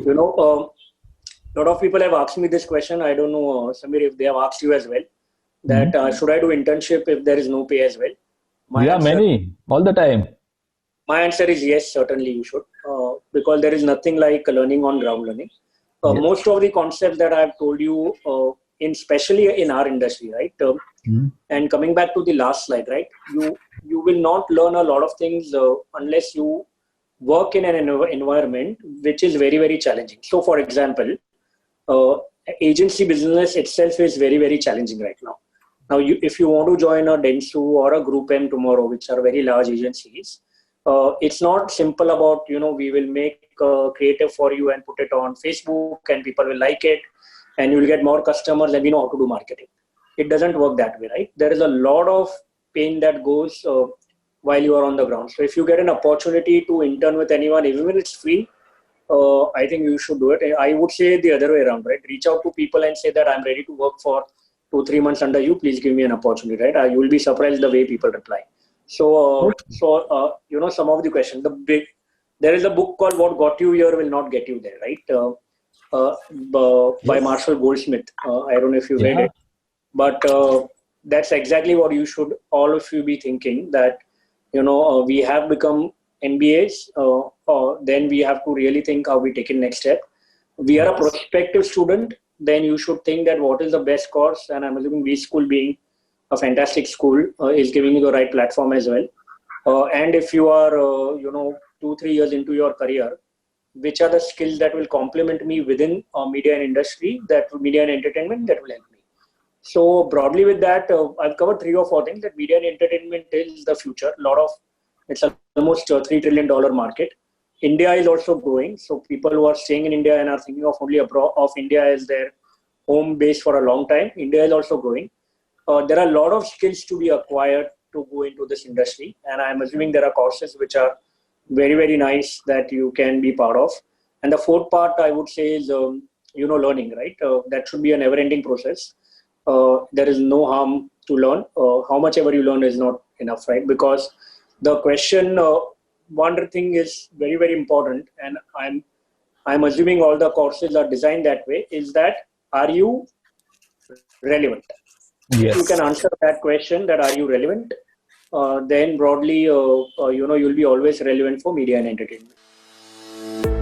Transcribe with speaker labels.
Speaker 1: You know, a lot of people have asked me this question. I don't know, Samir, if they have asked you as well. That should I do internship if there is no pay as well? My
Speaker 2: Yeah,
Speaker 1: answer,
Speaker 2: many, all the time.
Speaker 1: my answer is yes. Certainly, you should, because there is nothing like learning on ground learning.
Speaker 2: Yes.
Speaker 1: Most of the concepts that I've told you, in especially in our industry, right? And coming back to the last slide, right? You will not learn a lot of things unless you work in an environment which is very, very challenging. So, for example, uh, agency business itself is very, very challenging right now. Now, if you want to join a Dentsu or a Group M tomorrow, which are very large agencies, it's not simple about, we will make creative for you and put it on Facebook and people will like it and you'll get more customers and we know how to do marketing. It doesn't work that way, right? There is a lot of pain that goes while you are on the ground. So if you get an opportunity to intern with anyone, even when it's free, I think you should do it. I would say the other way around, right? Reach out to people and say that I'm ready to work for 2-3 months under you. Please give me an opportunity, right? You will be surprised the way people reply. So, some of the questions. There is a book called "What Got You Here Will Not Get You There," right? By
Speaker 2: Yes.
Speaker 1: Marshall Goldsmith. I don't know if you read
Speaker 2: Yeah.
Speaker 1: it, but that's exactly what you should all of you be thinking. That we have become MBAs. Then we have to really think how we take it next step. We are a prospective student. Then you should think that what is the best course, and I'm assuming V School being a fantastic school is giving you the right platform as well. And if you are, 2-3 years into your career, which are the skills that will complement me within media and industry, media and entertainment that will help me. So broadly with that, I've covered 3 or 4 things. That media and entertainment is the future. It's almost a $3 trillion market. India is also growing. So people who are staying in India and are thinking of only abroad of India as their home base for a long time, India is also growing. There are a lot of skills to be acquired to go into this industry. And I'm assuming there are courses which are very, very nice that you can be part of. And the fourth part I would say is, learning, right? That should be a never ending process. There is no harm to learn. How much ever you learn is not enough, right? Because the question, one thing is very, very important, and I'm assuming all the courses are designed that way, is that are you relevant? If you
Speaker 2: Yes.
Speaker 1: can answer that question, that are you relevant, then broadly, you'll be always relevant for media and entertainment.